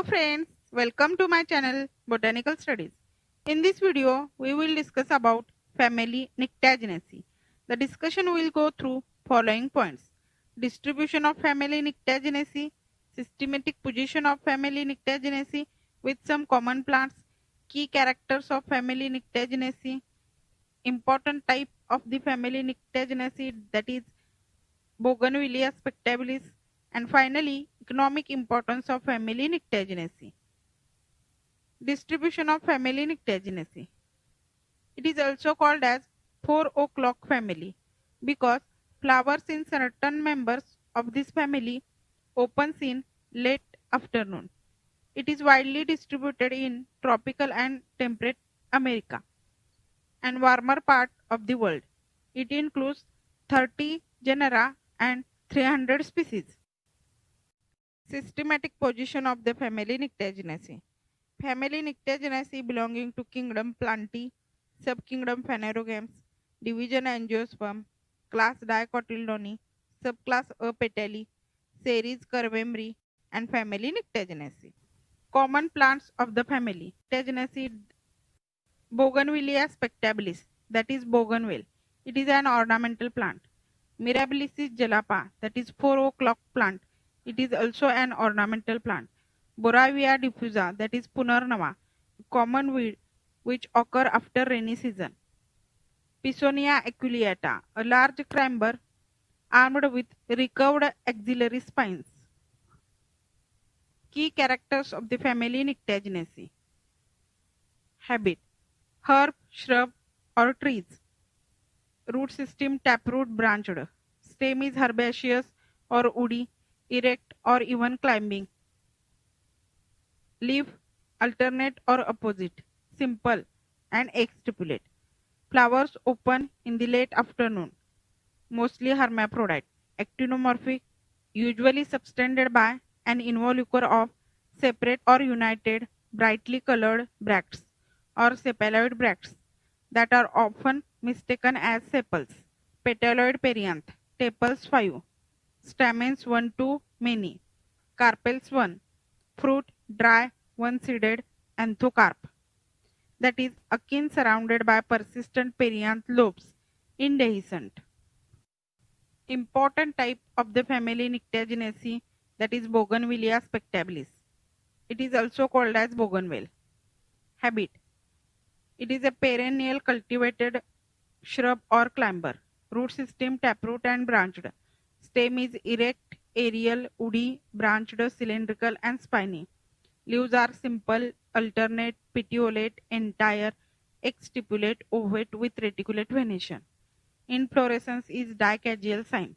friends, welcome to my channel Botanical Studies. In this video, we will discuss about family Nyctaginaceae. The discussion will go through following points: distribution of family Nyctaginaceae, systematic position of family Nyctaginaceae with some common plants, key characters of family Nyctaginaceae, important type of the family Nyctaginaceae, that is Bougainvillea spectabilis, and finally economic importance of family Nyctaginaceae. Distribution of family Nyctaginaceae. It is also called as 4 o'clock family because flowers in certain members of this family opens in late afternoon. It is widely distributed in tropical and temperate America and warmer part of the world. It includes 30 genera and 300 species. Systematic position of the family Nyctaginaceae. Family Nyctaginaceae belonging to kingdom Plantae, subkingdom Phanerogames, division Angiosperm, class Dicotyledone, subclass Apetalae, series Curvemri, and family Nyctaginaceae. Common plants of the family Nyctaginaceae: Bougainvillea spectabilis, that is bougainville. It is an ornamental plant. Mirabilis jalapa, that is 4 o'clock plant. It is also an ornamental plant. Boravia diffusa, that is punarnava, common weed which occur after rainy season. Pisonia aculeata, a large climber armed with recurved axillary spines. Key characters of the family Nyctaginaceae. Habit: herb, shrub, or trees. Root system taproot branched. Stem is herbaceous or woody, erect or even climbing. Leaf alternate or opposite, simple and exstipulate. Flowers open in the late afternoon, mostly hermaphrodite, actinomorphic, usually subtended by an involucre of separate or united brightly colored bracts or sepaloid bracts that are often mistaken as sepals. Petaloid perianth, tepals 5, stamens 1 to many, carpels 1, fruit dry one-seeded anthocarp, that is achene surrounded by persistent perianth lobes, indehiscent. Important type of the family Nyctaginaceae, that is Bougainvillea spectabilis. It is also called as bougainville. Habit: it is a perennial cultivated shrub or climber. Root system taproot and branched. Stem is erect, aerial, woody, branched, cylindrical, and spiny. Leaves are simple, alternate, petiolate, entire, exstipulate, ovate with reticulate venation. Inflorescence is dicageal cyme.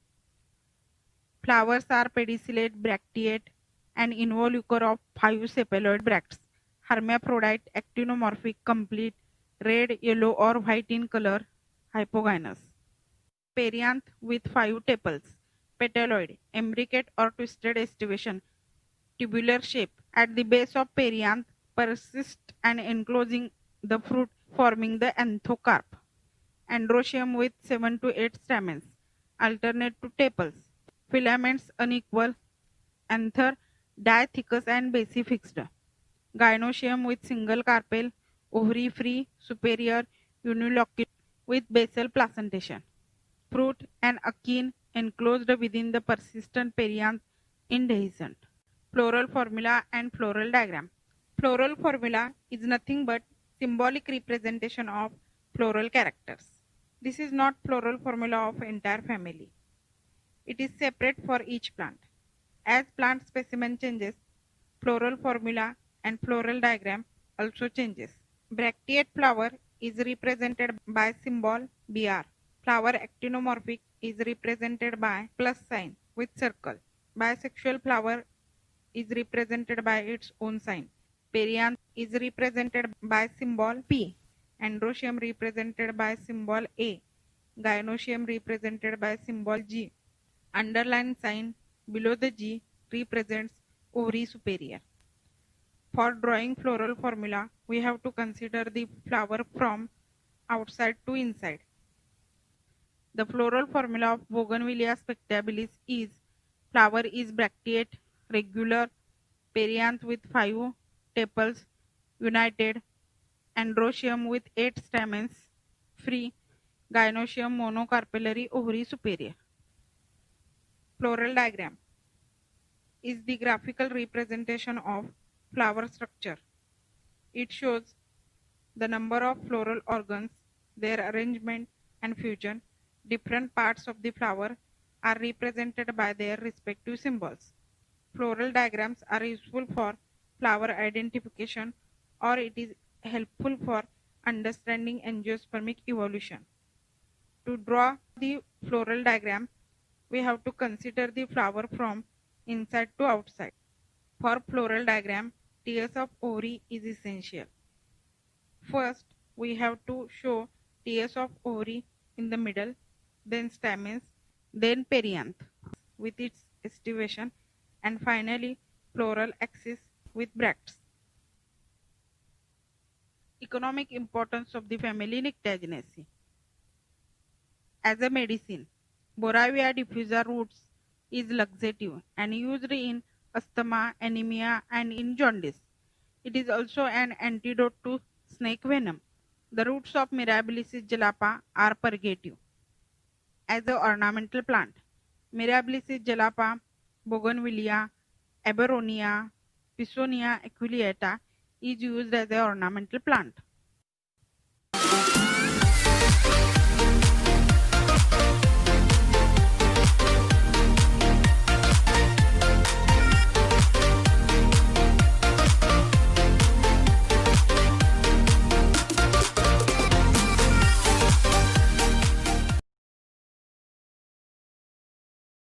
Flowers are pedicellate, bracteate, and involucre of 5 sepaloid bracts. Hermaphrodite, actinomorphic, complete, red, yellow, or white in color, hypogynous. Perianth with 5 tepals. Petaloid, imbricate or twisted estivation, tubular shape. At the base of perianth persist and enclosing the fruit, forming the anthocarp. Androecium with 7 to 8 stamens, alternate to tepals. Filaments unequal. Anther diathecous and basifixed. Gynoecium with single carpel, ovary free, superior, unilocular with basal placentation. Fruit and achene enclosed within the persistent perianth, indehiscent. Floral formula and floral diagram. Floral formula is nothing but symbolic representation of floral characters. This is not floral formula of entire family. It is separate for each plant. As plant specimen changes, floral formula and floral diagram also changes. Bracteate flower is represented by symbol Br. Flower actinomorphic is represented by plus sign with circle. Bisexual flower is represented by its own sign. Perianth is represented by symbol P. Androecium represented by symbol A. Gynoecium represented by symbol G. Underline sign below the G represents ovary superior. For drawing floral formula, we have to consider the flower from outside to inside. The floral formula of Bougainvillea spectabilis is: flower is bracteate, regular, perianth with 5 tepals united, androecium with 8 stamens free, gynoecium monocarpellary ovary superior. Floral diagram is the graphical representation of flower structure. It shows the number of floral organs, their arrangement and fusion. Different parts of the flower are represented by their respective symbols. Floral diagrams are useful for flower identification, or it is helpful for understanding angiospermic evolution. To draw the floral diagram, we have to consider the flower from inside to outside. For floral diagram, tiers of ovary is essential. First, we have to show tiers of ovary in the middle, then stamens, then perianth with its estivation, and finally floral axis with bracts. Economic importance of the family Nyctaginaceae. As a medicine, Borrelia diffusa roots is laxative and used in asthma, anemia, and in jaundice. It is also an antidote to snake venom. The roots of Mirabilis jalapa are purgative. As an ornamental plant, Mirabilis jalapa, Bougainvillea, Eberonia, Pisonia equileata is used as an ornamental plant.